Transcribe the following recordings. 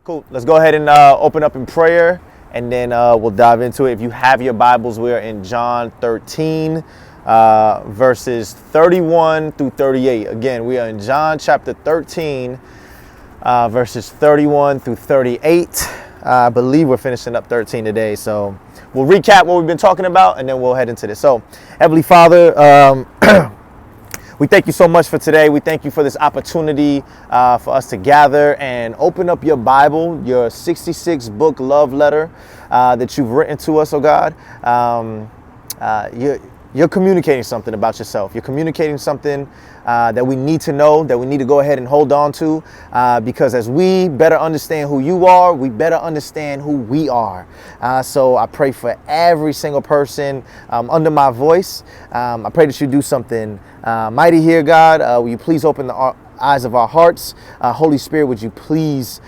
Cool. Let's go ahead and open up in prayer, and then we'll dive into it. If you have your Bibles, we are in John 13, verses 31 through 38. Again, we are in John chapter 13, verses 31 through 38. I believe we're finishing up 13 today, so we'll recap what we've been talking about, and then we'll head into this. So, Heavenly Father, we thank you so much for today. We thank you for this opportunity for us to gather and open up your Bible, your 66-book love letter that you've written to us, oh God. You're communicating something about yourself. You're communicating something that we need to know, that we need to go ahead and hold on to, because as we better understand who you are, we better understand who we are. So I pray for every single person under my voice. I pray that you do something mighty here, God. Will you please open the eyes of our hearts? Holy Spirit, would you please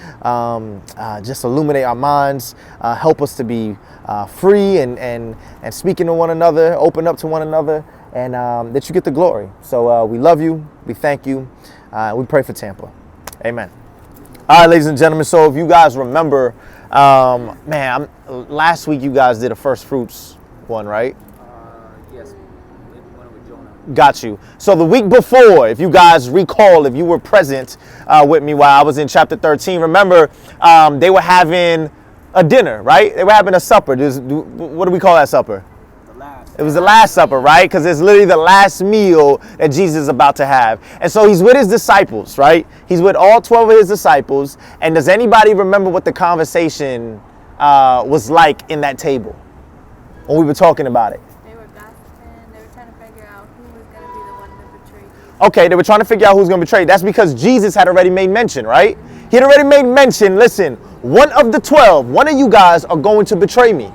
just illuminate our minds, help us to be free and speaking to one another, open up to one another, and that you get the glory. So we love you, we thank you, we pray for Tampa. Amen. All right, ladies and gentlemen, so if you guys remember, last week you guys did a first fruits one, right? Yes. One with Jonah. Got you. So the week before, if you guys recall, if you were present with me while I was in chapter 13, remember they were having a dinner, right? They were having a supper. What do we call that supper? It was the Last Supper, right? Because it's literally the last meal that Jesus is about to have. And so he's with his disciples, right? He's with all 12 of his disciples. And does anybody remember what the conversation was like in that table when we were talking about it? They were gossiping. They were trying to figure out who was going to be the one to betray Jesus. Okay, they were trying to figure out who's going to betray. That's because Jesus had already made mention, right? He had already made mention, listen, one of the 12, one of you guys are going to betray me.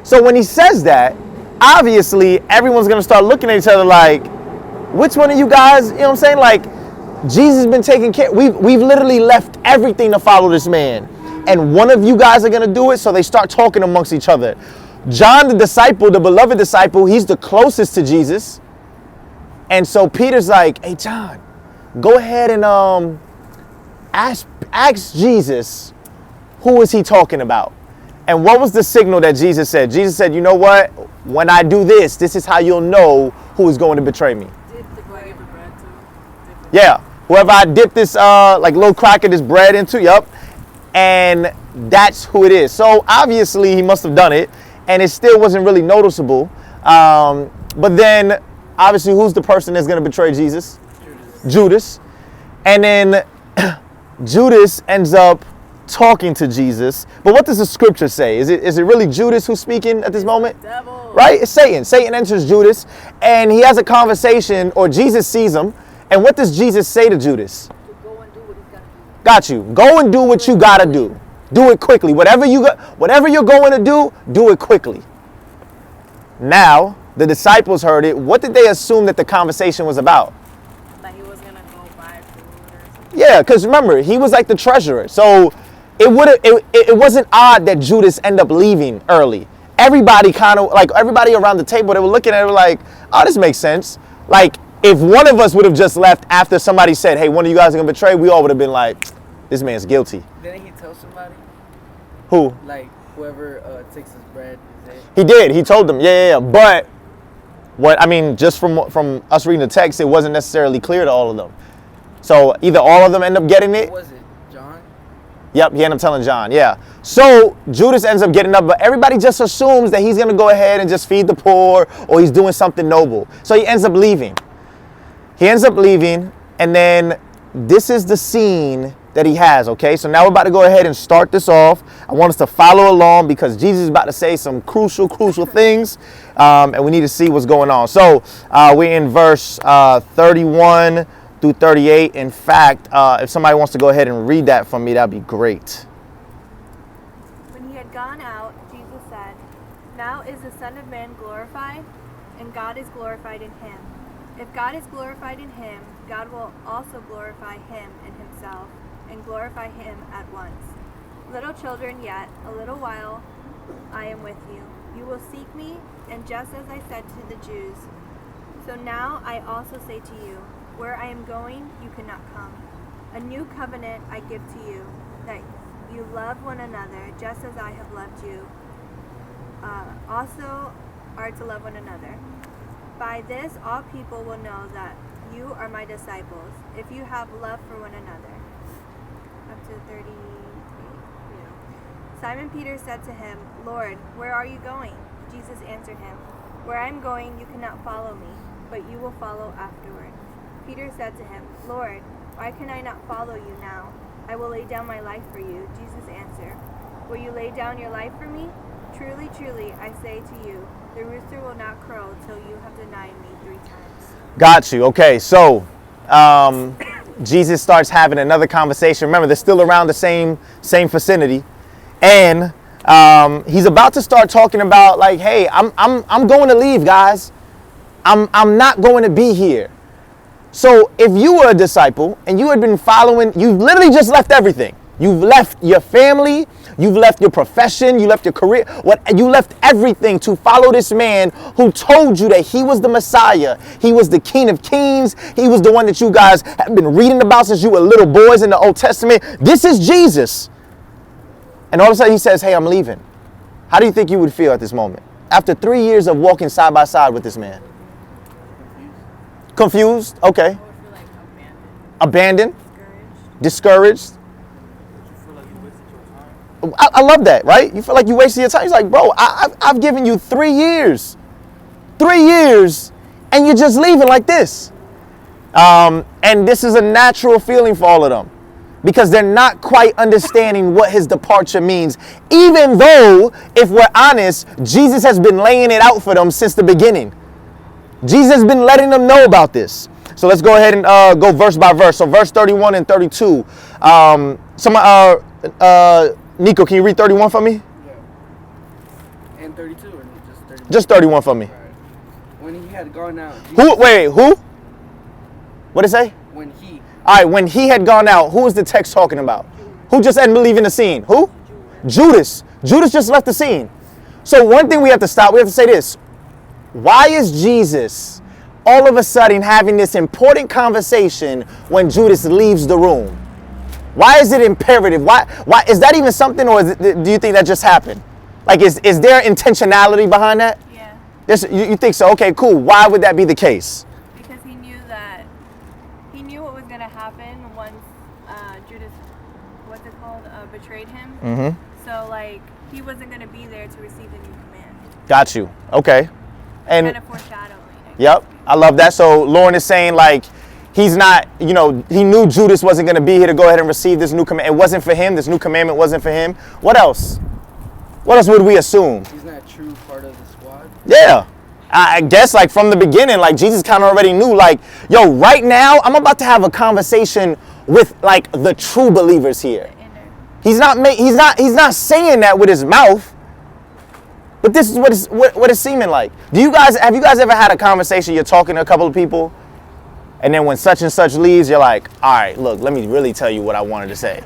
So when he says that, obviously everyone's going to start looking at each other like, which one of you guys, you know what I'm saying? Like, Jesus has been taking care. We've literally left everything to follow this man. And one of you guys are going to do it. So they start talking amongst each other. John, the disciple, the beloved disciple, he's the closest to Jesus. And so Peter's like, hey, John, go ahead and ask Jesus, who is he talking about? And what was the signal that Jesus said? Jesus said, you know what? When I do this, this is how you'll know who is going to betray me. Dip the bread. Yeah. Whoever I dip this like little crack of this bread into, yup. And that's who it is. So obviously he must have done it, and it still wasn't really noticeable. But then obviously who's the person that's going to betray Jesus? Judas. And then Judas ends up talking to Jesus. But what does the scripture say? Is it really Judas who's speaking at this moment? Devil. Right? It's Satan. Satan enters Judas, and he has a conversation, or Jesus sees him. And what does Jesus say to Judas? To go and do what he's got to do. Got you. Go and do what you gotta do. Do it quickly. Whatever you're going to do it quickly. Now, the disciples heard it. What did they assume that the conversation was about? Like he was going to go buy food or something. Yeah, because remember, he was like the treasurer. So it wasn't odd that Judas ended up leaving early. Everybody everybody around the table, they were looking at it like, oh, this makes sense. Like, if one of us would have just left after somebody said, hey, one of you guys are going to betray, we all would have been like, this man's guilty. Didn't he tell somebody? Who? Like, whoever takes his bread. He did. He told them. Yeah. But just from us reading the text, it wasn't necessarily clear to all of them. So either all of them end up getting it. Who was it? John? Yep, he ended up telling John, yeah. So Judas ends up getting up, but everybody just assumes that he's going to go ahead and just feed the poor, or he's doing something noble. So he ends up leaving. And then this is the scene that he has, okay? So now we're about to go ahead and start this off. I want us to follow along because Jesus is about to say some crucial things, and we need to see what's going on. So we're in verse 31 through 38. In fact, if somebody wants to go ahead and read that for me, that'd be great. When he had gone out, Jesus said, now is the Son of Man glorified, and God is glorified in him. If God is glorified in him, God will also glorify him in himself, and glorify him at once. Little children, yet a little while I am with you. You will seek me, and just as I said to the Jews, so now I also say to you, where I am going, you cannot come. A new covenant I give to you, that you love one another just as I have loved you. Also are to love one another. By this, all people will know that you are my disciples, if you have love for one another. Up to 38. Yeah. Simon Peter said to him, Lord, where are you going? Jesus answered him, Where I am going, you cannot follow me, but you will follow afterward. Peter said to him, Lord, why can I not follow you now? I will lay down my life for you. Jesus answered, Will you lay down your life for me? Truly, truly, I say to you, the rooster will not crow till you have denied me 3 times. Got you. Okay, so Jesus starts having another conversation. Remember, they're still around the same vicinity, and he's about to start talking about like, hey, I'm going to leave, guys. I'm not going to be here. So if you were a disciple and you had been following, you've literally just left everything. You've left your family, you've left your profession, you left your career, you left everything to follow this man who told you that he was the Messiah. He was the King of Kings. He was the one that you guys have been reading about since you were little boys in the Old Testament. This is Jesus. And all of a sudden he says, hey, I'm leaving. How do you think you would feel at this moment? After 3 years of walking side by side with this man? Confused? Okay. I would feel like Abandoned? Discouraged. Discouraged? You feel like you wasted your time. I love that, right? You feel like you wasted your time. He's like, bro, I've given you 3 years. 3 years, and you're just leaving like this. And this is a natural feeling for all of them, because they're not quite understanding what his departure means, even though, if we're honest, Jesus has been laying it out for them since the beginning. Jesus has been letting them know about this. So let's go ahead and go verse by verse. So verse 31 and 32. Nico, can you read 31 for me? Yeah. And 32, or just 31? Just 31 for me. All right. When he had gone out. Who? What did it say? When he. All right, when he had gone out, who is the text talking about? Who just ended up leaving the scene? Who? Judas. Judas just left the scene. So one thing we have to stop, we have to say this. Why is Jesus all of a sudden having this important conversation when Judas leaves the room? Why is it imperative? Why is that even something, or do you think that just happened? Like, is there intentionality behind that? Yeah. You think so? Okay, cool. Why would that be the case? Because he knew what was going to happen once Judas, what's it called, betrayed him. Mm-hmm. So, like, he wasn't going to be there to receive the new command. Got you. Okay. And Kind of foreshadowing. yep, I love that. So Lauren is saying, like, he's not, he knew Judas wasn't going to be here to go ahead and receive this new command. It wasn't for him. This new commandment wasn't for him. What else? What else would we assume? He's not a true part of the squad. Yeah. I guess, like, from the beginning, like, Jesus kind of already knew, like, yo, right now, I'm about to have a conversation with, like, the true believers here. He's not saying that with his mouth, but this is what it's seeming like. Have you guys ever had a conversation? You're talking to a couple of people, and then when such and such leaves, you're like, all right, look, let me really tell you what I wanted to say.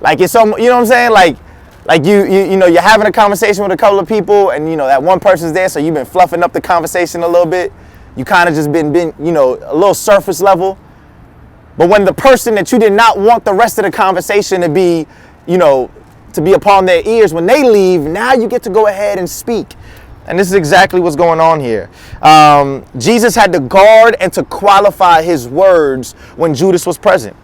Like, it's some, you know what I'm saying? Like you're having a conversation with a couple of people, and that one person's there, so you've been fluffing up the conversation a little bit. You kind of just been a little surface level. But when the person that you did not want the rest of the conversation to be, to be upon their ears, when they leave, now you get to go ahead and speak. And this is exactly what's going on here. Jesus had to guard and to qualify his words when Judas was present.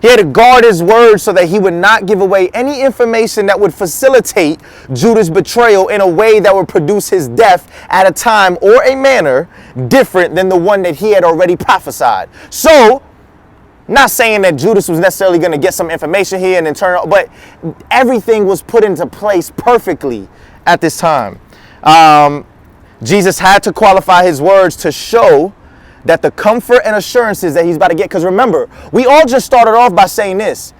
He had to guard his words so that he would not give away any information that would facilitate Judas' betrayal in a way that would produce his death at a time or a manner different than the one that he had already prophesied. So, not saying that Judas was necessarily going to get some information here and then turn, but everything was put into place perfectly at this time. Jesus had to qualify his words to show that the comfort and assurances that he's about to get, because remember, we all just started off by saying this.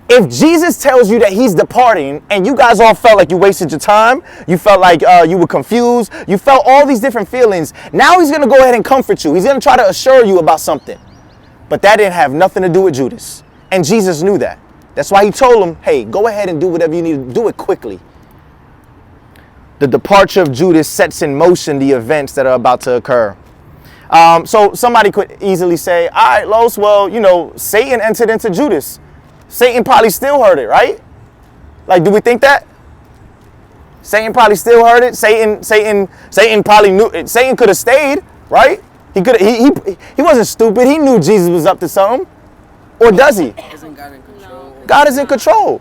If Jesus tells you that he's departing and you guys all felt like you wasted your time, you felt like you were confused, you felt all these different feelings, now he's going to go ahead and comfort you. He's going to try to assure you about something. But that didn't have nothing to do with Judas. And Jesus knew that. That's why he told him, hey, go ahead and do whatever you need to do, it quickly. The departure of Judas sets in motion the events that are about to occur. So somebody could easily say, all right, Los, well, Satan entered into Judas. Satan probably still heard it, right? Like, do we think that? Satan probably still heard it. Satan probably knew. Satan could have stayed, right? He wasn't stupid. He knew Jesus was up to something. Or does he? Isn't God in control? God is in control.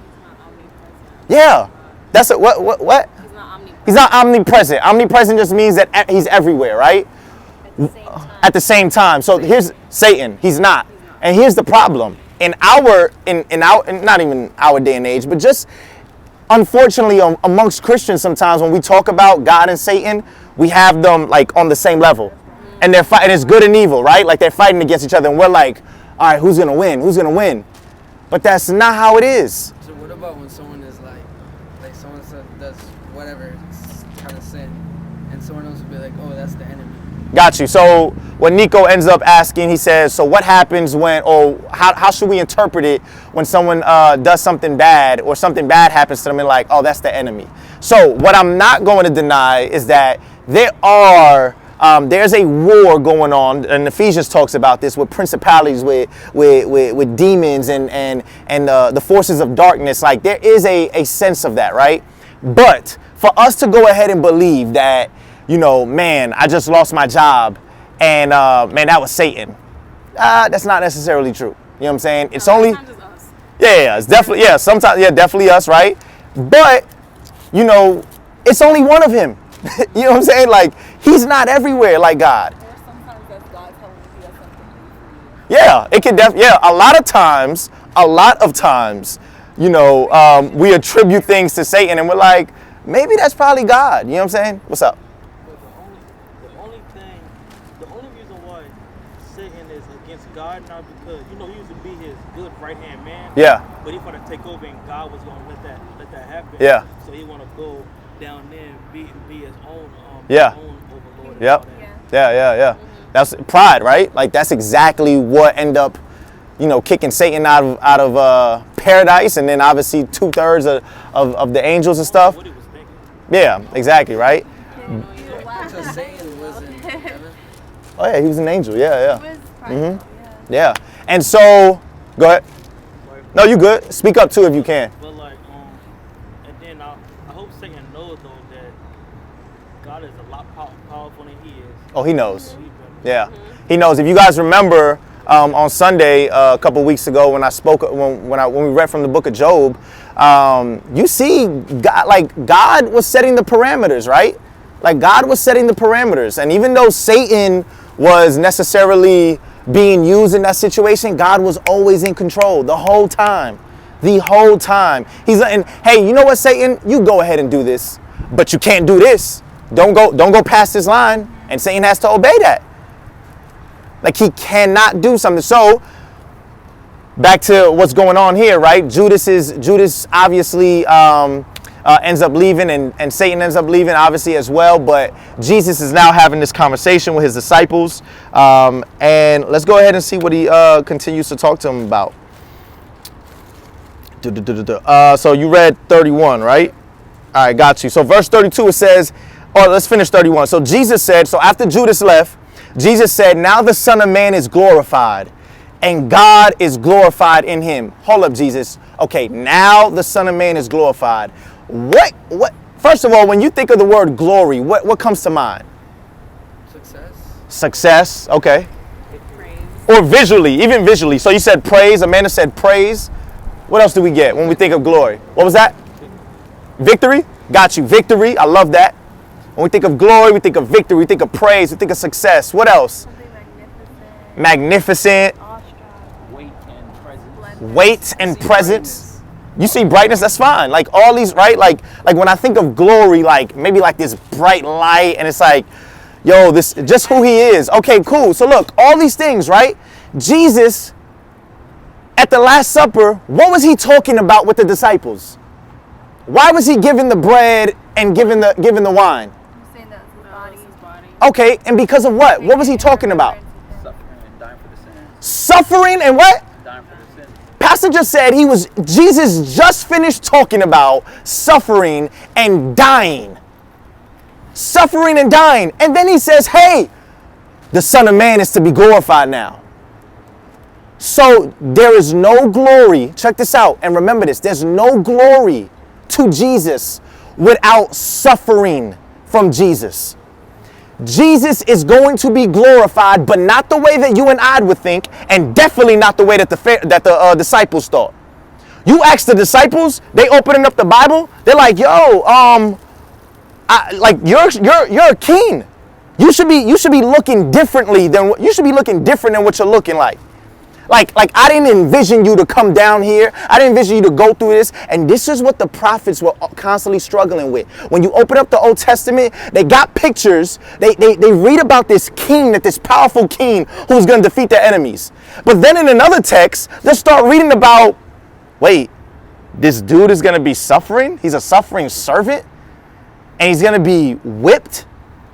Yeah. That's a, what? He's not omnipresent. He's not omnipresent. Omnipresent just means that he's everywhere, right? At the same time. So here's Satan. He's not. And here's the problem. In our not even our day and age, but just unfortunately amongst Christians sometimes when we talk about God and Satan, we have them like on the same level. And they're fighting. It's good and evil, right? Like they're fighting against each other and we're like, all right, who's going to win? Who's going to win? But that's not how it is. So what about when someone is like someone does whatever kind of sin, and someone else will be like, oh, that's the enemy. Got you. So when Nico ends up asking, he says, so what happens when, or how should we interpret it when someone does something bad or something bad happens to them and like, oh, that's the enemy. So what I'm not going to deny is that there's a war going on, and Ephesians talks about this with principalities, with demons and the forces of darkness. Like there is a sense of that, right? But for us to go ahead and believe that, you know, man, I just lost my job and man, that was Satan. That's not necessarily true. You know what I'm saying? It's only, Sometimes it's us. yeah, it's definitely, yeah, sometimes, yeah, definitely us, right? But, you know, it's only one of him. You know what I'm saying? Like, he's not everywhere like God. Or sometimes that's God telling you he has something new for you. Yeah, it can a lot of times, you know, we attribute things to Satan and we're like, maybe that's probably God. You know what I'm saying? What's up? But the only reason why Satan is against God now because, you know, he used to be his good right-hand man. Yeah. But he wanted to take over and God was going to let that happen. Yeah. So he want to go down there and be his own, Yeah. his own overlord. and Yep. all that. Yeah. That's pride, right? Like that's exactly what end up, you know, kicking Satan out of paradise, and then obviously 2/3 of the angels and stuff. What he was thinking. Yeah, exactly, right? So Satan was in heaven. Oh yeah, he was an angel. Yeah. It was prideful, Yeah. And so, go ahead. Like, No, you good. Speak up too if you can. but like, and then I hope Satan knows though that God is a lot powerful than he is. Oh, he knows. So he better- Yeah, he knows. If you guys remember on Sunday a couple weeks ago when I spoke, when we read from the book of Job, you see God was setting the parameters, right? Like God was setting the parameters, and even though Satan was necessarily being used in that situation, God was always in control the whole time. The whole time. He's and hey, you know what, Satan? You go ahead and do this, but you can't do this. Don't go past this line, and Satan has to obey that. Like he cannot do something. So back to what's going on here, right? Judas obviously ends up leaving, and Satan ends up leaving obviously as well. But Jesus is now having this conversation with his disciples, and let's go ahead and see what he continues to talk to them about. So you read 31, right? All right, got you. So verse 32 it says, or let's finish 31. So Jesus said, so after Judas left, Jesus said, now the Son of Man is glorified and God is glorified in him. Hold up, Jesus. Okay, now the Son of Man is glorified. What, first of all, when you think of the word glory, what comes to mind? Success, okay. Praise. Or visually, even visually. So you said praise, Amanda said praise. What else do we get when we think of glory? What was that? Victory? Got you, victory. I love that. When we think of glory, we think of victory, we think of praise, we think of success. What else? Something magnificent. Magnificent, Awestruck. Weight and presence. weight and presence. You see brightness, that's fine. Like all these, right? Like when I think of glory, like maybe like this bright light, and it's like, yo, this just who he is. Okay, cool. So look, all these things, right? Jesus at the Last Supper, what was he talking about with the disciples? Why was he giving the bread and giving the wine? I'm saying that's his body. His body. Okay, and because of what? What was he talking about? Suffering and dying for the sins. Suffering and what? Dying for the sins. Pastor just said Jesus just finished talking about suffering and dying. Suffering and dying. And then he says, hey, the Son of Man is to be glorified now. So there is no glory. Check this out. And remember this. There's no glory to Jesus without suffering from Jesus. Jesus is going to be glorified, but not the way that you and I would think, and definitely not the way that the disciples thought. You ask the disciples, they opening up the Bible, they're like, "Yo, you're a king. You should be looking differently than what you're looking like." Like I didn't envision you to come down here. I didn't envision you to go through this. And this is what the prophets were constantly struggling with. When you open up the Old Testament, they got pictures. They read about this king, this powerful king who's going to defeat their enemies. But then in another text, they'll start reading about, wait, this dude is going to be suffering. He's a suffering servant. And he's going to be whipped.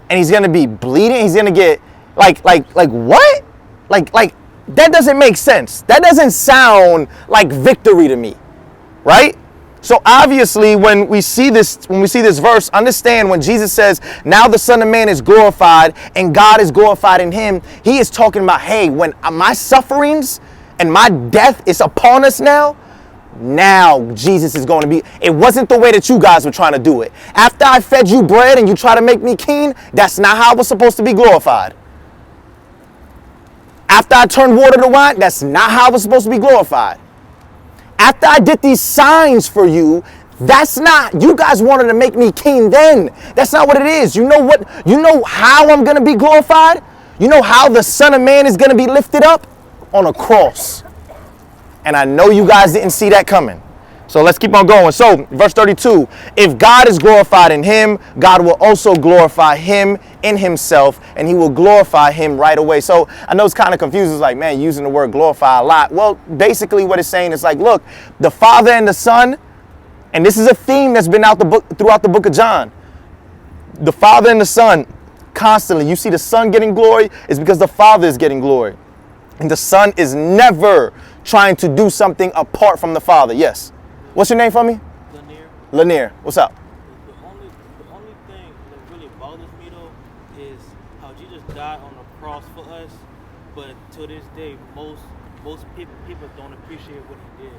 And he's going to be bleeding. He's going to get like what? Like that doesn't make sense. That doesn't sound like victory to me, right? So obviously when we see this verse, understand when Jesus says, now the Son of Man is glorified and God is glorified in him, he is talking about, hey, when my sufferings and my death is upon us now Jesus is going to be, it wasn't the way that you guys were trying to do it. After I fed you bread and you try to make me king, that's not how I was supposed to be glorified. After I turned water to wine, that's not how I was supposed to be glorified. After I did these signs for you, that's not, you guys wanted to make me king then. That's not what it is. You know what? You know how I'm going to be glorified? You know how the Son of Man is going to be lifted up? On a cross. And I know you guys didn't see that coming. So let's keep on going. So verse 32, if God is glorified in him, God will also glorify him in himself, and he will glorify him right away. So I know it's kind of confusing. It's like, man, using the word glorify a lot. Well, basically what it's saying is like, look, the Father and the Son, and this is a theme that's been throughout the book of John. The Father and the Son, constantly, you see the Son getting glory, is because the Father is getting glory. And the Son is never trying to do something apart from the Father. Yes. What's your name for me? Lanier. What's up? The only thing that really bothers me though is how Jesus died on the cross for us, but to this day most people don't appreciate what he did.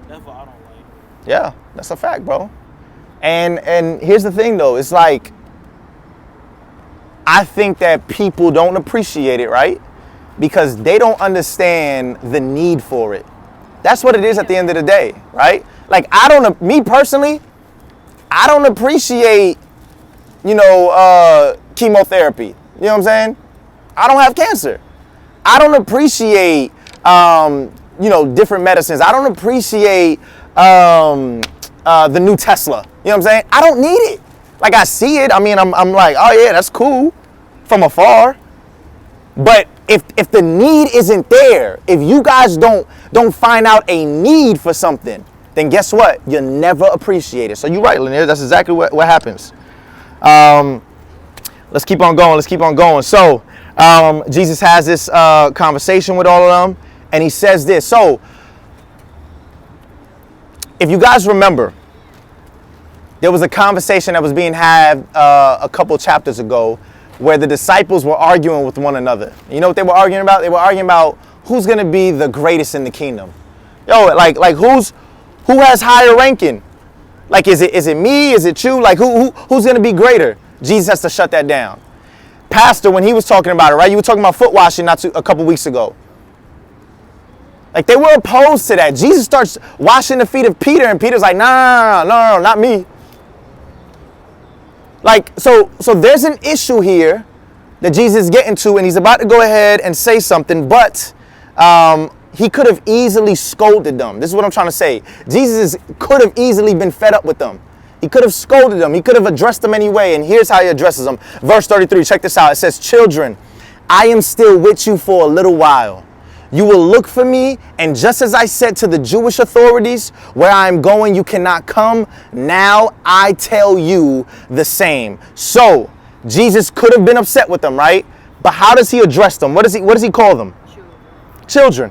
That's what I don't like. Yeah, that's a fact, bro. And here's the thing though, it's like I think that people don't appreciate it, right? Because they don't understand the need for it. That's what it is at the end of the day, right? Like me personally, I don't appreciate, chemotherapy. You know what I'm saying? I don't have cancer. I don't appreciate, different medicines. I don't appreciate the new Tesla. You know what I'm saying? I don't need it. Like I see it. I mean, I'm like, oh yeah, that's cool from afar. But if the need isn't there, if you guys don't find out a need for something, then guess what? You'll never appreciate it. So you're right, Lanier. That's exactly what happens. Let's keep on going. So Jesus has this conversation with all of them, and he says this. So if you guys remember, there was a conversation that was being had a couple chapters ago where the disciples were arguing with one another. You know what they were arguing about? They were arguing about who's going to be the greatest in the kingdom. Yo, like who has higher ranking? Like, is it me? Is it you? Like, who's going to be greater? Jesus has to shut that down. Pastor, when he was talking about it, right? You were talking about foot washing a couple weeks ago. Like, they were opposed to that. Jesus starts washing the feet of Peter, and Peter's like, no, not me. Like, so there's an issue here that Jesus is getting to, and he's about to go ahead and say something, but he could have easily scolded them. This is what I'm trying to say. Jesus could have easily been fed up with them. He could have scolded them. He could have addressed them anyway, and here's how he addresses them. Verse 33, check this out. It says, children, I am still with you for a little while. You will look for me, and just as I said to the Jewish authorities, where I am going, you cannot come. Now I tell you the same. So Jesus could have been upset with them, right? But how does he address them? What does he call them? Children.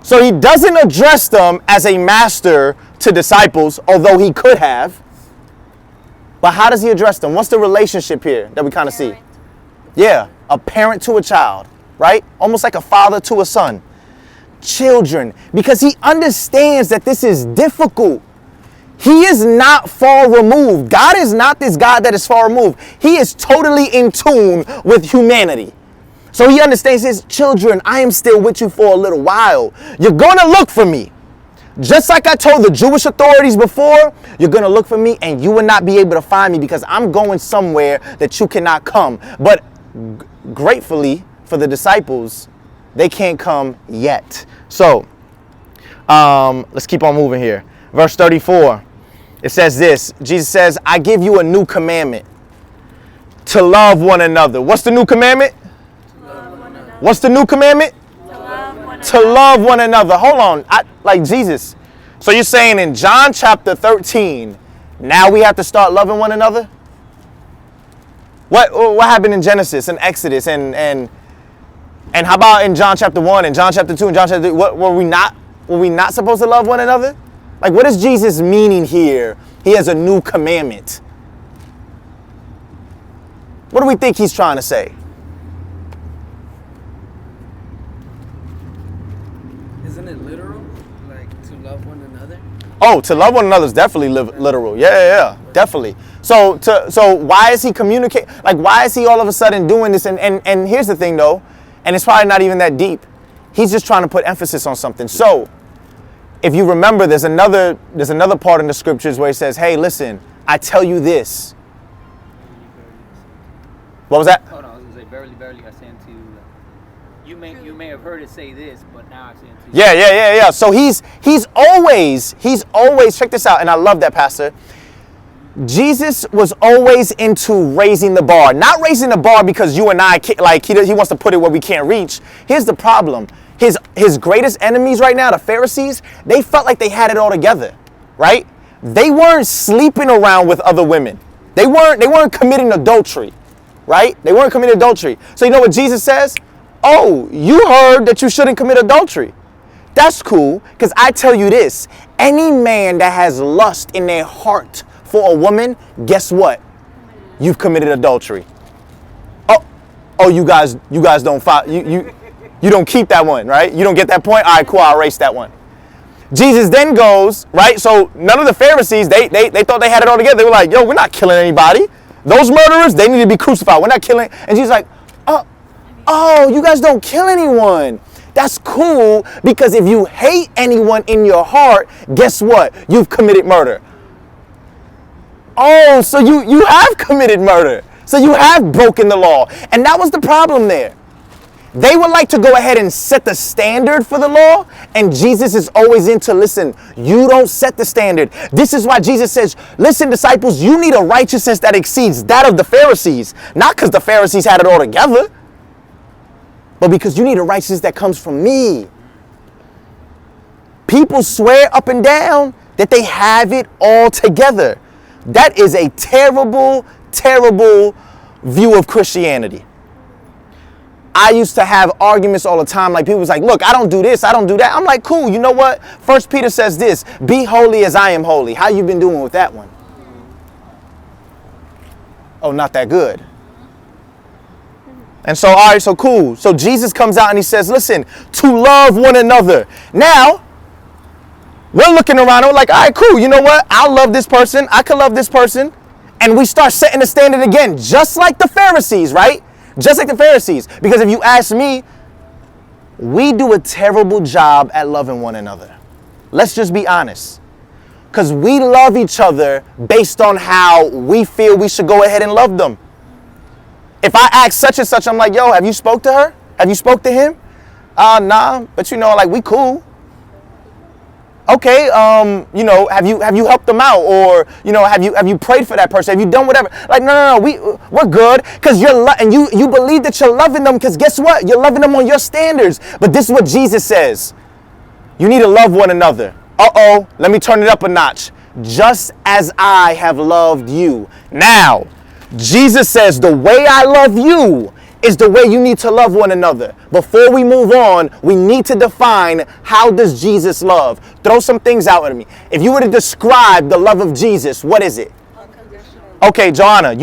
So he doesn't address them as a master to disciples, although he could have. But how does he address them? What's the relationship here that we kind of see? Yeah, a parent to a child. Right? Almost like a father to a son. Children. Because he understands that this is difficult. He is not far removed. God is not this God that is far removed. He is totally in tune with humanity. So he understands his children. I am still with you for a little while. You're going to look for me. Just like I told the Jewish authorities before, you're going to look for me and you will not be able to find me because I'm going somewhere that you cannot come. But gratefully for the disciples, they can't come yet. So let's keep on moving here. Verse 34, it says this. Jesus says, I give you a new commandment, to love one another. What's the new commandment? What's the new commandment? To love one another. Hold on. Like Jesus. So you're saying in John chapter 13, now we have to start loving one another? What happened in Genesis and Exodus and how about in John chapter 1 and John chapter 2 and John chapter 3? Were we not supposed to love one another? Like, what is Jesus meaning here? He has a new commandment. What do we think he's trying to say? Isn't it literal? Like, to love one another? Oh, to love one another is definitely literal. Yeah, definitely. So why is he communicating? Like, why is he all of a sudden doing this? And here's the thing, though, and it's probably not even that deep. He's just trying to put emphasis on something. So if you remember, there's another part in the scriptures where he says, hey, listen, I tell you this. What was that? Hold on, I was going to say, verily, verily, I say unto you, you may have heard it say this, but now I say unto you. Yeah. So he's always, check this out, and I love that, Pastor. Jesus was always into raising the bar. Not raising the bar because you and I, like he wants to put it where we can't reach. Here's the problem. His greatest enemies right now, the Pharisees, they felt like they had it all together, right? They weren't sleeping around with other women. They weren't committing adultery, right? They weren't committing adultery. So you know what Jesus says? Oh, you heard that you shouldn't commit adultery. That's cool, because I tell you this, any man that has lust in their heart for a woman, guess what? You've committed adultery. Oh, you guys don't follow, you don't keep that one, right? You don't get that point? All right, cool, I'll erase that one. Jesus then goes, right? So none of the Pharisees, they thought they had it all together. They were like, yo, we're not killing anybody. Those murderers, they need to be crucified. We're not killing. And Jesus is like, oh, you guys don't kill anyone. That's cool, because if you hate anyone in your heart, guess what? You've committed murder. Oh, so you have committed murder. So you have broken the law. And that was the problem there. They would like to go ahead and set the standard for the law, and Jesus is always into, listen, you don't set the standard. This is why Jesus says, listen, disciples, you need a righteousness that exceeds that of the Pharisees. Not because the Pharisees had it all together, but because you need a righteousness that comes from me. People swear up and down that they have it all together. That is a terrible, terrible view of Christianity. I used to have arguments all the time. Like, people was like, look, I don't do this, I don't do that. I'm like, cool, you know what? 1 Peter says this, be holy as I am holy. How you been doing with that one? Oh, not that good. And so, all right, so cool. So Jesus comes out and he says, listen, to love one another. Now, we're looking around and we're like, all right, cool. You know what? I'll love this person. I can love this person. And we start setting the standard again, just like the Pharisees, right? Just like the Pharisees. Because if you ask me, we do a terrible job at loving one another. Let's just be honest. Because we love each other based on how we feel we should go ahead and love them. If I ask such and such, I'm like, yo, have you spoke to her? Have you spoke to him? Nah, but you know, like, we cool. Okay, you know, have you helped them out, or you know, have you prayed for that person? Have you done whatever? Like, no, we're good, because you believe that you're loving them, because guess what? You're loving them on your standards. But this is what Jesus says: you need to love one another. Let me turn it up a notch. Just as I have loved you. Now, Jesus says the way I love you is the way you need to love one another. Before we move on, we need to define, how does Jesus love? Throw some things out at me. If you were to describe the love of Jesus, what is it? Unconditional. Okay, Johanna,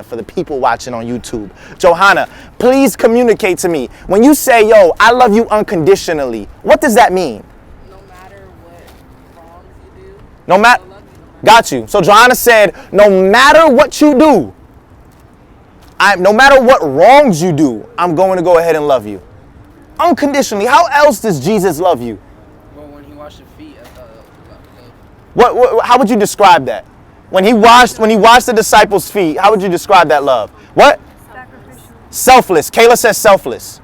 for the people watching on YouTube. Johanna, please communicate to me. When you say, yo, I love you unconditionally, what does that mean? No matter what wrongs you do, No matter, got you. So Johanna said, no matter what you do, no matter what wrongs you do, I'm going to go ahead and love you. Unconditionally. How else does Jesus love you? Well, when he washed your feet, I thought How would you describe that? When he washed the disciples' feet, how would you describe that love? What? Sacrificial. Selfless. Kayla says selfless.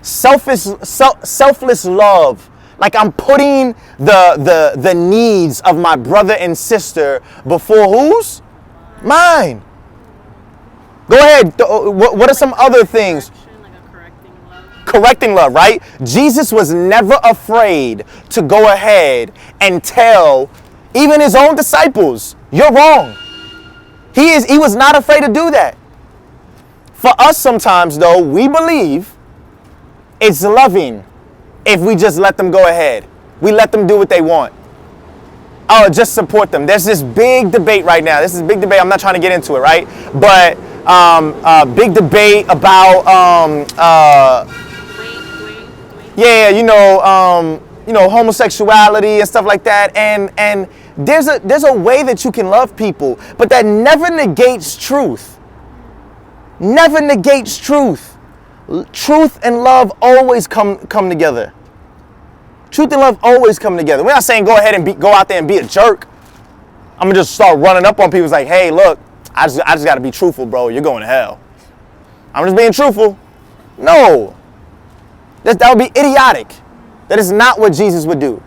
Selfless love. Like I'm putting the needs of my brother and sister before whose? Mine. Go ahead. What are some other things? Like a correcting love. Correcting love, right? Jesus was never afraid to go ahead and tell even his own disciples, you're wrong. He was not afraid to do that. For us sometimes though, we believe it's loving if we just let them go ahead. We let them do what they want. Oh, just support them. There's this big debate right now. This is a big debate. I'm not trying to get into it, right? But big debate about yeah, homosexuality and stuff like that. And there's a way that you can love people, but that never negates truth. Never negates truth. Truth and love always come together. Truth and love always come together. We're not saying go ahead and go out there and be a jerk. I'm gonna just start running up on people. It's like, hey, look, I just gotta be truthful, bro. You're going to hell. I'm just being truthful. No, that would be idiotic. That is not what Jesus would do.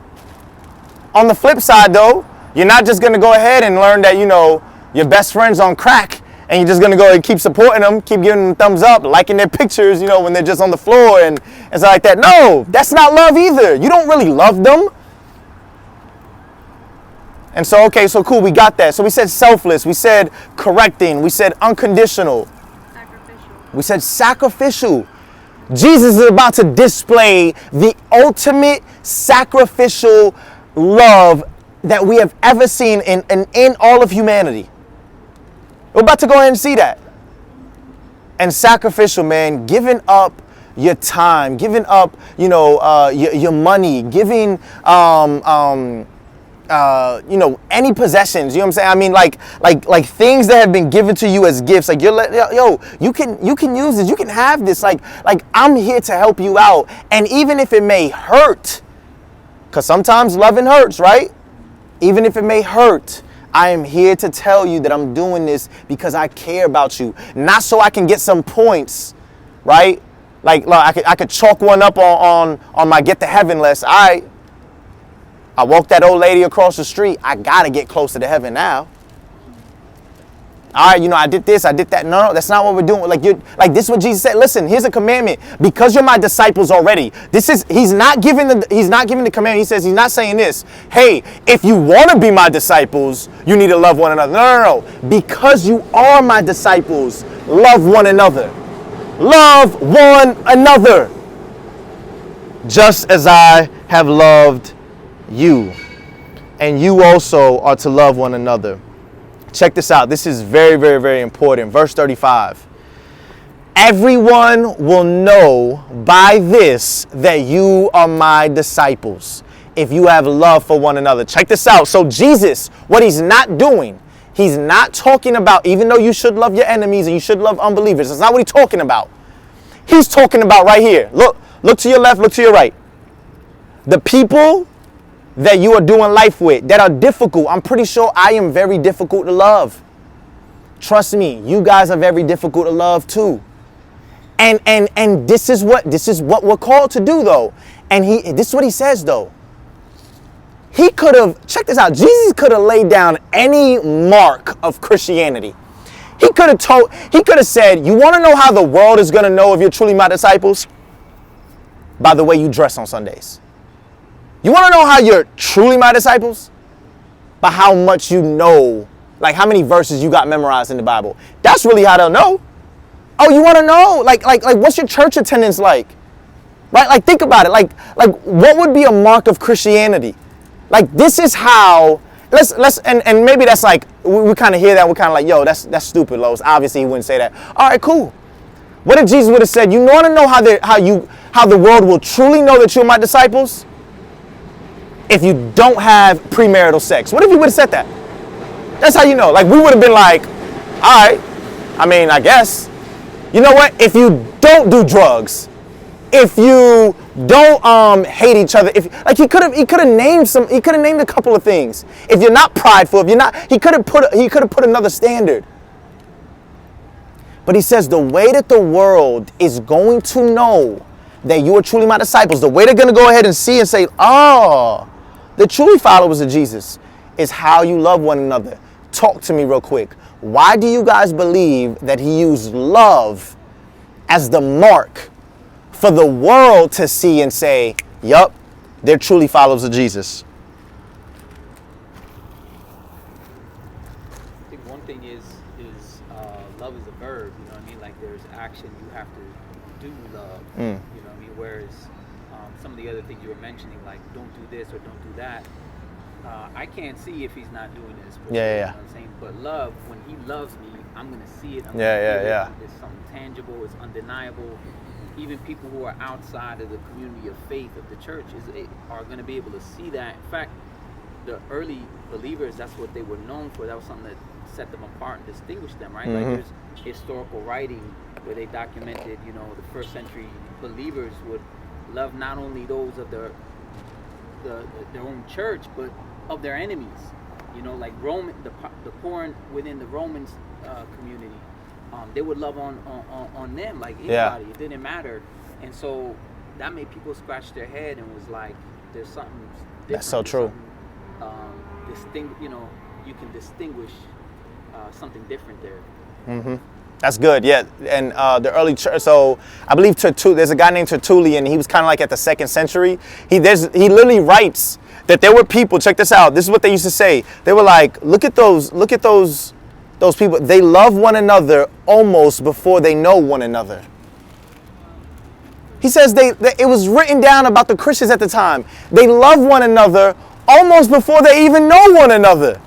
On the flip side, though, you're not just gonna go ahead and learn that your best friend's on crack, and you're just gonna go and keep supporting them, keep giving them thumbs up, liking their pictures, when they're just on the floor and stuff like that. No, that's not love either. You don't really love them. And so, okay, so cool, we got that. So we said selfless, we said correcting, we said unconditional. Sacrificial. We said sacrificial. Jesus is about to display the ultimate sacrificial love that we have ever seen in all of humanity. We're about to go ahead and see that. And sacrificial, man, giving up your time, giving up, your money, giving, any possessions. You know what I'm saying? I mean, like things that have been given to you as gifts. Like you can use this. You can have this. Like I'm here to help you out. And even if it may hurt, because sometimes loving hurts, right? Even if it may hurt, I am here to tell you that I'm doing this because I care about you, not so I can get some points, right? Like I could chalk one up on my get to heaven list. I walked that old lady across the street. I gotta get closer to heaven now. All right, I did this, I did that. No, that's not what we're doing. This is what Jesus said. Listen, here's a commandment. Because you're my disciples already. He's not giving the commandment. He says, he's not saying this. Hey, if you want to be my disciples, you need to love one another. No. Because you are my disciples, love one another. Love one another. Just as I have loved you. And you also are to love one another. Check this out. This is very, very, very important. Verse 35. Everyone will know by this that you are my disciples, if you have love for one another. Check this out. So Jesus, what he's not doing, he's not talking about, even though you should love your enemies and you should love unbelievers. That's not what he's talking about. He's talking about right here. Look to your left, look to your right. The people that you are doing life with that are difficult. I'm pretty sure I am very difficult to love. Trust me, you guys are very difficult to love too. And this is what we're called to do though. And this is what he says though. He could have, check this out, Jesus could have laid down any mark of Christianity. He could have said, you want to know how the world is going to know if you're truly my disciples? By the way you dress on Sundays. You want to know how you're truly my disciples? By how much you know, like how many verses you got memorized in the Bible. That's really how they'll know. Oh, you want to know, like what's your church attendance like? Right? Like think about it. Like what would be a mark of Christianity? Like this is how. Let's and maybe that's like we kind of hear that, we're kind of like, yo, that's stupid, Los. Obviously he wouldn't say that. All right, cool. What if Jesus would have said, you want to know how the world will truly know that you're my disciples? if you don't have premarital sex? What if he would have said that? That's how you know. Like, we would have been like, all right, I mean, I guess. You know what? If you don't do drugs, if you don't hate each other, if like he could have named a couple of things. If you're not prideful, if you're not, he could have put another standard. But he says the way that the world is going to know that you are truly my disciples, the way they're going to go ahead and see and say, oh, the truly followers of Jesus, is how you love one another. Talk to me real quick. Why do you guys believe that he used love as the mark for the world to see and say, yup, they're truly followers of Jesus? I think one thing is love is a verb. You know what I mean? Like, there's action. You have to do love. You know what I mean? Whereas some of the other things you were mentioning, like don't do this or don't do that, I can't see if he's not doing this. Yeah. You know what I'm saying? But love, when he loves me, I'm gonna see it. I'm Yeah. gonna feel it. It's something tangible. It's undeniable. Even people who are outside of the community of faith of the church are going to be able to see that. In fact, the early believers, that's what they were known for. That was something that set them apart and distinguished them, right? Like, there's historical writing where they documented, you know, the first century believers would love not only those of their own church, but of their enemies. You know, like the poor within the Roman community. They would love on them like anybody. Yeah. It didn't matter. And so that made people scratch their head and was like, there's something different. That's so true. You know, you can distinguish something different there. That's good, yeah. And the early church, so I believe there's a guy named Tertullian. He was kind of like at the 2nd century. He literally writes that there were people, check this out, this is what they used to say. They were like, look at those people. They love one another almost before they know one another. He says it was written down about the Christians at the time. They love one another almost before they even know one another.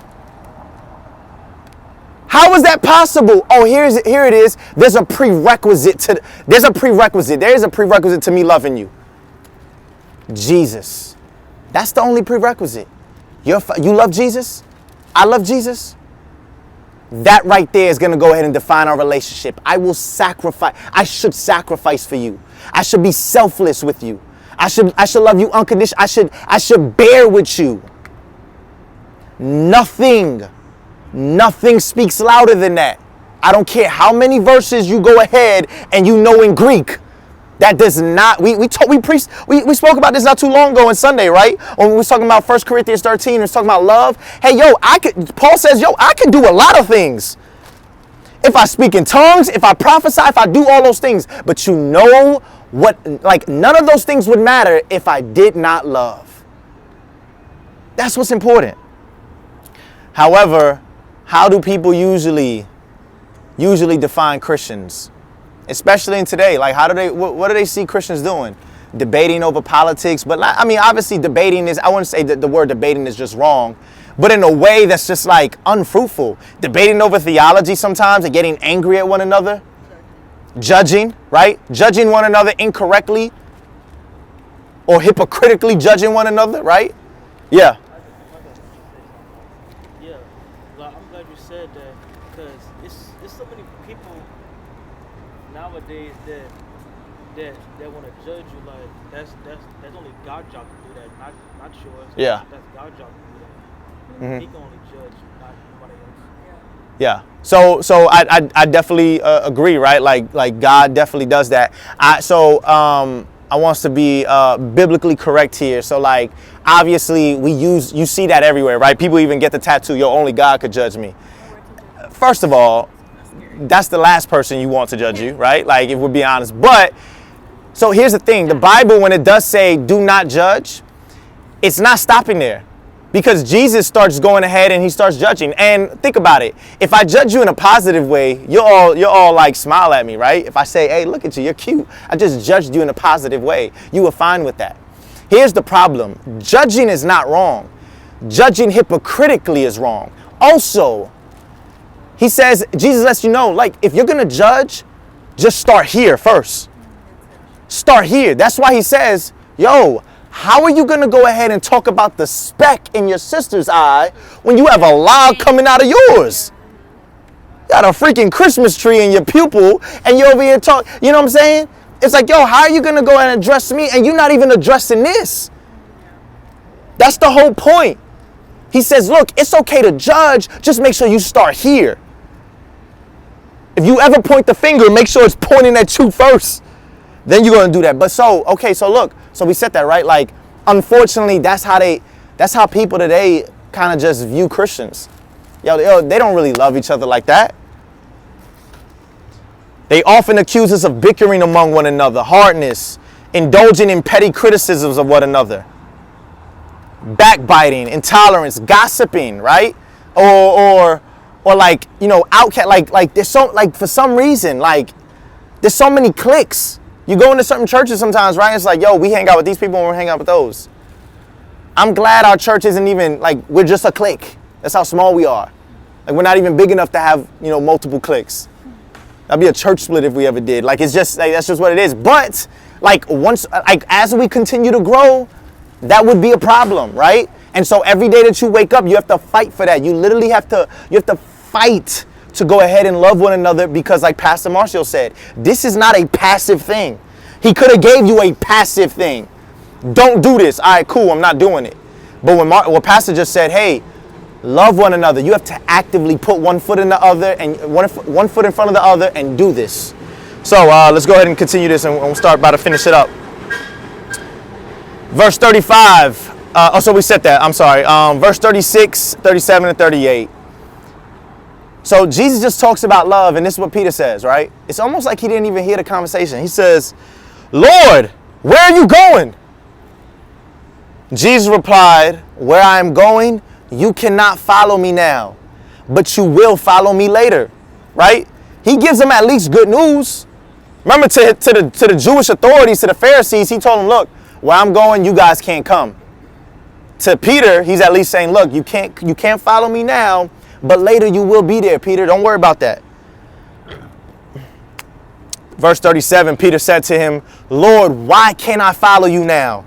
How is that possible? Oh, here it is. There is a prerequisite to me loving you. Jesus. That's the only prerequisite. You love Jesus? I love Jesus? That right there is going to go ahead and define our relationship. I should sacrifice for you. I should be selfless with you. I should love you unconditionally. I should bear with you. Nothing speaks louder than that. I don't care how many verses you go ahead and you know in Greek. That does not, we spoke about this not too long ago on Sunday, right? When we was talking about 1 Corinthians 13, we was talking about love. Hey, Paul says, I can do a lot of things. If I speak in tongues, if I prophesy, if I do all those things. But you know what, like, none of those things would matter if I did not love. That's what's important. However, how do people usually define Christians? Especially in today, like what do they see Christians doing? Debating over politics. But I mean, obviously debating I wouldn't say that the word debating is just wrong, but in a way that's just like unfruitful. Debating over theology sometimes and getting angry at one another. Judging, right? Judging one another incorrectly or hypocritically judging one another, right? Yeah. Yeah, well, I'm glad you said that, because it's so many people nowadays that want to judge you. Like, that's only God's job to do that, not yours. Yeah. That's God's job to do that. He can only judge, not nobody else. Yeah. So I definitely agree, right? Like God definitely does that. I want to be biblically correct here. So like, obviously you see that everywhere, right? People even get the tattoo, yo, only God could judge me. First of all, that's the last person you want to judge you, right? Like, if we're being honest. But, so here's the thing. The Bible, when it does say do not judge, it's not stopping there. Because Jesus starts going ahead and he starts judging. And think about it. If I judge you in a positive way, you're all like smile at me, right? If I say, hey, look at you, you're cute. I just judged you in a positive way. You were fine with that. Here's the problem. Judging is not wrong. Judging hypocritically is wrong. Also, he says, Jesus lets you know, like, if you're going to judge, just start here first. Start here. That's why he says, yo, How are you going to go ahead and talk about the speck in your sister's eye when you have a log coming out of yours? You got a freaking Christmas tree in your pupil and you're over here talking. You know what I'm saying? It's like, yo, how are you going to go and address me and you're not even addressing this? That's the whole point. He says, look, it's okay to judge. Just make sure you start here. If you ever point the finger, make sure it's pointing at you first. Then you're going to do that. But so, okay, so look. So we said that, right? Like, unfortunately, that's how people today kind of just view Christians. Yo, they don't really love each other like that. They often accuse us of bickering among one another, hardness, indulging in petty criticisms of one another, backbiting, intolerance, gossiping, right? Or like, you know, outcast, like there's so, like, for some reason, like, there's so many cliques. You go into certain churches sometimes, right? It's like, yo, we hang out with these people and we hang out with those. I'm glad our church isn't even, like, we're just a clique. That's how small we are. Like, we're not even big enough to have, you know, multiple cliques. That'd be a church split if we ever did. Like, it's just, like, that's just what it is. But, like, once, like, as we continue to grow, that would be a problem, right? And so every day that you wake up, you have to fight for that. You literally have to fight to go ahead and love one another because, like Pastor Marshall said, this is not a passive thing. He could have gave you a passive thing. Don't do this. All right, cool, I'm not doing it. But when Pastor just said, hey, love one another, you have to actively put one foot in the other and one foot in front of the other and do this. So let's go ahead and continue this and we'll start about to finish it up. Verse 35. So we said that. I'm sorry. Verse 36, 37, and 38. So Jesus just talks about love, and this is what Peter says, right? It's almost like he didn't even hear the conversation. He says, Lord, where are you going? Jesus replied, where I am going, you cannot follow me now, but you will follow me later, right? He gives them at least good news. Remember, to the Jewish authorities, to the Pharisees, he told them, look, where I'm going, you guys can't come. To Peter, he's at least saying, look, you can't follow me now, but later you will be there, Peter. Don't worry about that. Verse 37, Peter said to him, Lord, why can't I follow you now?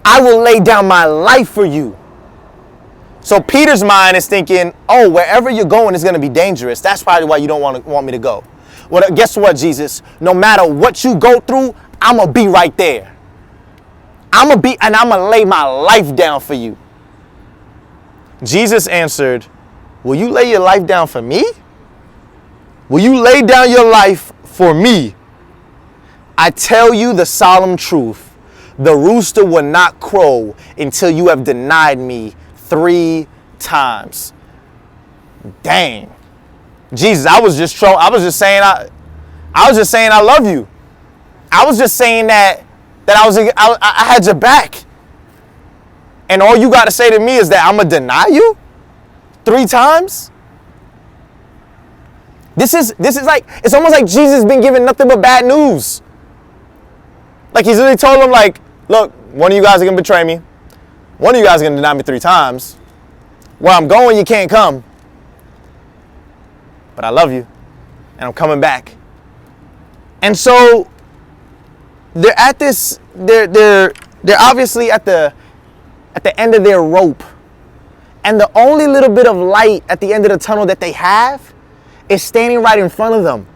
I will lay down my life for you. So Peter's mind is thinking, oh, wherever you're going is going to be dangerous. That's probably why you don't want me to go. Well, guess what, Jesus? No matter what you go through, I'm going to be right there. I'm going to lay my life down for you. Jesus answered, will you lay your life down for me? Will you lay down your life for me? I tell you the solemn truth. The rooster will not crow until you have denied me 3 times. Dang. Jesus, I was just saying I love you. I was just saying that I had your back. And all you got to say to me is that I'm going to deny you 3 times? This is like, it's almost like Jesus has been given nothing but bad news. Like, he's really told him, like, look, one of you guys are going to betray me. One of you guys is going to deny me 3 times. Where I'm going, you can't come. But I love you. And I'm coming back. And so they're at this, they're obviously at the end of their rope. And the only little bit of light at the end of the tunnel that they have is standing right in front of them.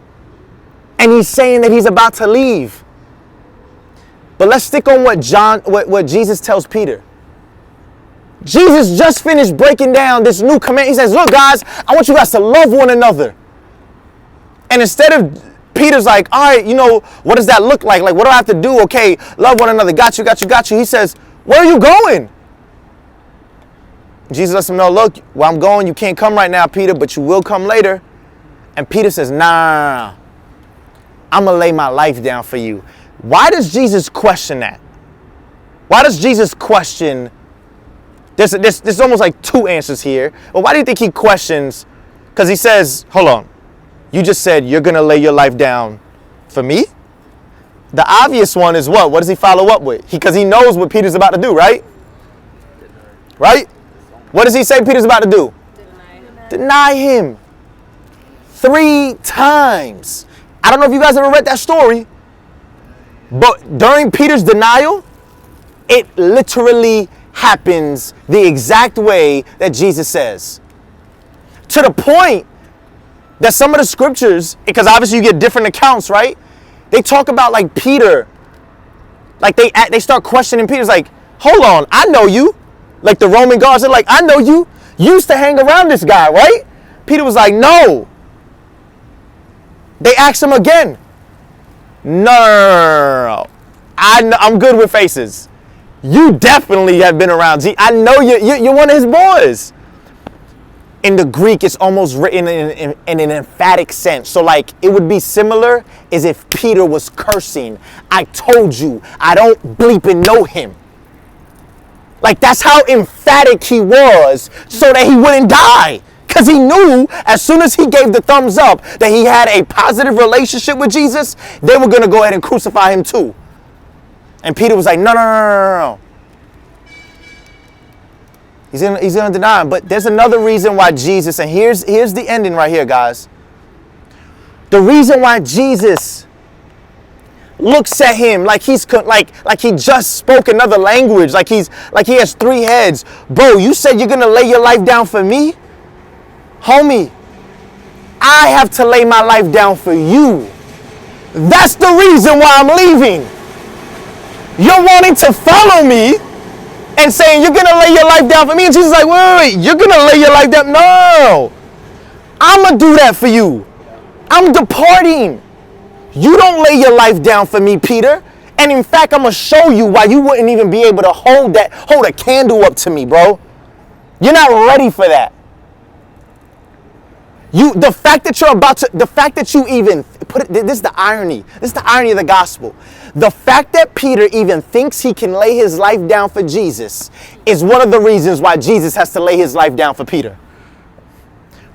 And he's saying that he's about to leave. But let's stick on what Jesus tells Peter. Jesus just finished breaking down this new command. He says, look, guys, I want you guys to love one another. And instead of Peter's like, all right, you know, what does that look like? Like, what do I have to do? Okay, love one another. Got you. He says, where are you going? Jesus lets him know, look, where I'm going, you can't come right now, Peter, but you will come later. And Peter says, nah. I'm going to lay my life down for you. Why does Jesus question that? Why does Jesus question? There's almost like 2 answers here. But why do you think he questions? Because he says, hold on. You just said you're going to lay your life down for me? The obvious one is what? What does he follow up with? Because he knows what Peter's about to do, right? Right? What does he say Peter's about to do? Deny him. 3 times. I don't know if you guys ever read that story, but during Peter's denial, it literally happens the exact way that Jesus says. To the point that some of the scriptures, because obviously you get different accounts, right? They talk about like Peter, like they start questioning Peter's like, hold on, I know you. Like the Roman guards are like, I know you. You used to hang around this guy, right? Peter was like, no. They asked him again. No. I'm good with faces. You definitely have been around. I know you're one of his boys. In the Greek, it's almost written in an emphatic sense. So like it would be similar as if Peter was cursing. I told you, I don't bleeping know him. Like that's how emphatic he was so that he wouldn't die. Because he knew as soon as he gave the thumbs up that he had a positive relationship with Jesus, they were going to go ahead and crucify him too. And Peter was like, no. He's going to deny him. But there's another reason why Jesus, and here's the ending right here, guys. The reason why Jesus looks at him like he's like he just spoke another language, like he has 3 heads. Bro, you said you're going to lay your life down for me? Homie, I have to lay my life down for you. That's the reason why I'm leaving. You're wanting to follow me and saying you're going to lay your life down for me. And Jesus is like, wait, you're going to lay your life down? No, I'm going to do that for you. I'm departing. You don't lay your life down for me, Peter. And in fact, I'm going to show you why you wouldn't even be able to hold a candle up to me, bro. You're not ready for that. The fact that you even put it, this is the irony. This is the irony of the gospel. The fact that Peter even thinks he can lay his life down for Jesus is one of the reasons why Jesus has to lay his life down for Peter.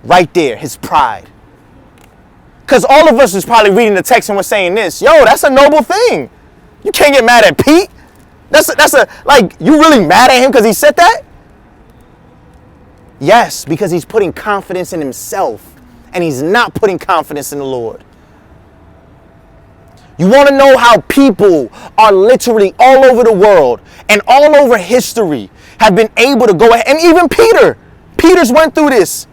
Right there, his pride. Because all of us is probably reading the text and we're saying this, yo, that's a noble thing. You can't get mad at Pete. Like, you really mad at him because he said that? Yes, because he's putting confidence in himself and he's not putting confidence in the Lord. You want to know how people are literally all over the world and all over history have been able to go ahead, and even Peter's went through this,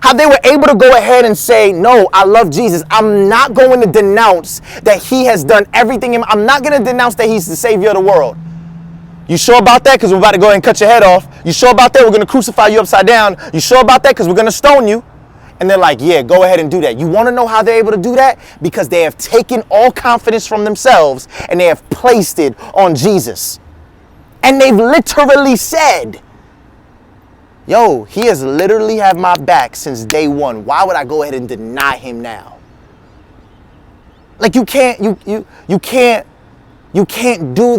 how they were able to go ahead and say, no, I love Jesus. I'm not going to denounce that he has done everything. I'm not going to denounce that he's the savior of the world. You sure about that? Because we're about to go ahead and cut your head off. You sure about that? We're going to crucify you upside down. You sure about that? Because we're going to stone you. And they're like, yeah, go ahead and do that. You want to know how they're able to do that? Because they have taken all confidence from themselves and they have placed it on Jesus. And they've literally said, yo, he has literally had my back since day one. Why would I go ahead and deny him now? Like you can't do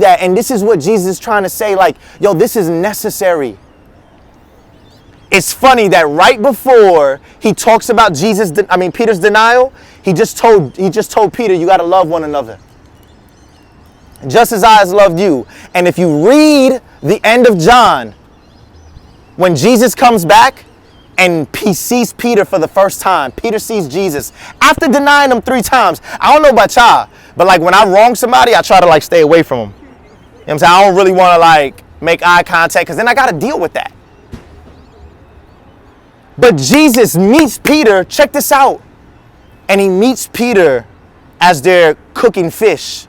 that. And this is what Jesus is trying to say. Like, yo, this is necessary. It's funny that right before he talks about Peter's denial, he just told Peter, you got to love one another. Just as I has loved you. And if you read the end of John, when Jesus comes back and he sees Peter for the first time, Peter sees Jesus after denying him 3 times. I don't know about y'all, but like when I wrong somebody, I try to like stay away from them. You know what I'm saying? I don't really want to like make eye contact because then I got to deal with that. But Jesus meets Peter, check this out. And he meets Peter as they're cooking fish.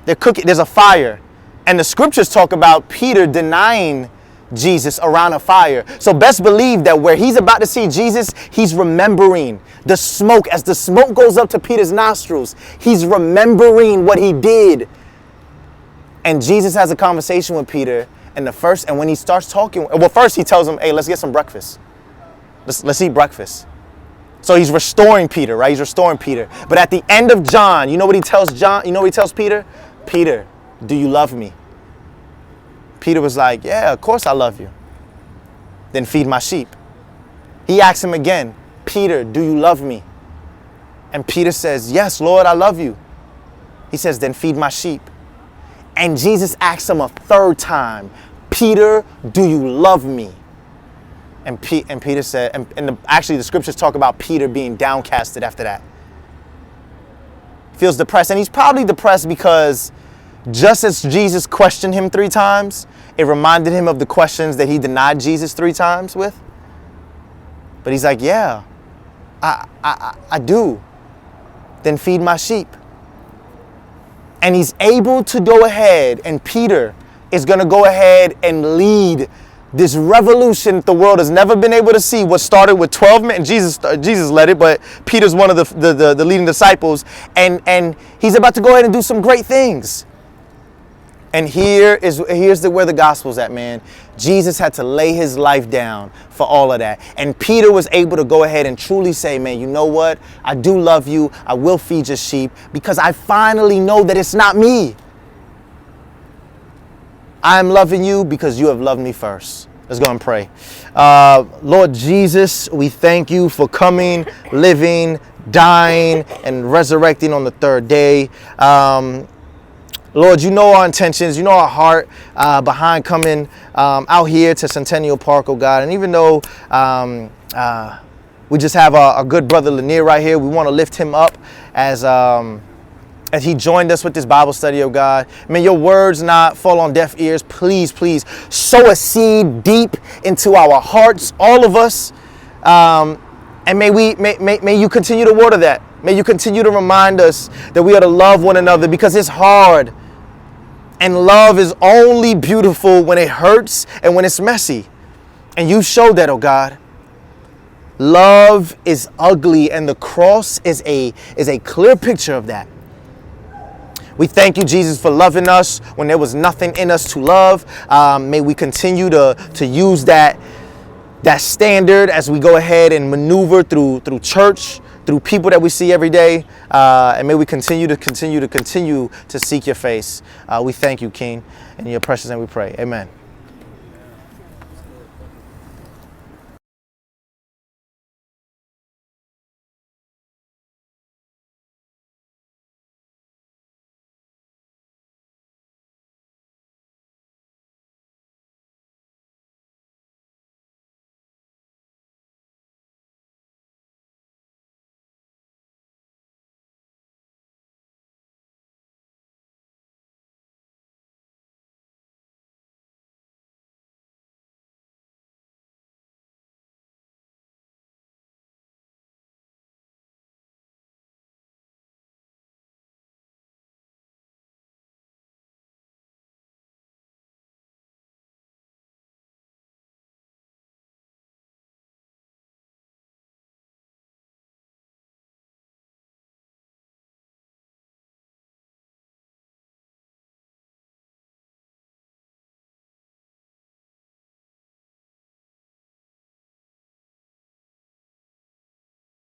There's a fire. And the scriptures talk about Peter denying Jesus around a fire. So best believe that where he's about to see Jesus, he's remembering the smoke. As the smoke goes up to Peter's nostrils, he's remembering what he did. And Jesus has a conversation with Peter. And when he starts talking, well, first he tells him, hey, let's get some breakfast. Let's eat breakfast. So he's restoring Peter, right? He's restoring Peter. But at the end of John, you know what he tells John? You know what he tells Peter? Peter, do you love me? Peter was like, yeah, of course I love you. Then feed my sheep. He asks him again, Peter, do you love me? And Peter says, yes, Lord, I love you. He says, then feed my sheep. And Jesus asks him a 3rd time, Peter, do you love me? And Peter said, actually the scriptures talk about Peter being downcasted after that. Feels depressed. And he's probably depressed because just as Jesus questioned him 3 times, it reminded him of the questions that he denied Jesus 3 times with. But he's like, yeah, I do. Then feed my sheep. And he's able to go ahead, and Peter is going to go ahead and lead this revolution that the world has never been able to see. What started with 12 men, Jesus led it, but Peter's one of the leading disciples, and he's about to go ahead and do some great things. And here's where the gospel's at, man. Jesus had to lay his life down for all of that. And Peter was able to go ahead and truly say, man, you know what? I do love you. I will feed your sheep because I finally know that it's not me. I'm loving you because you have loved me first. Let's go and pray. Lord Jesus, we thank you for coming, living, dying, and resurrecting on the 3rd day. Lord, you know our intentions, you know our heart behind coming out here to Centennial Park, oh God. And even though we just have our good brother Lanier right here, we want to lift him up as he joined us with this Bible study, oh God. May your words not fall on deaf ears. Please, please sow a seed deep into our hearts, all of us. And may you continue to water that. May you continue to remind us that we are to love one another because it's hard. And love is only beautiful when it hurts and when it's messy. And you showed that, oh God. Love is ugly, and the cross is a clear picture of that. We thank you, Jesus, for loving us when there was nothing in us to love. May we continue to use that standard as we go ahead and maneuver through church, through people that we see every day, and may we continue to seek your face. We thank you, King, and in your precious name we pray. Amen.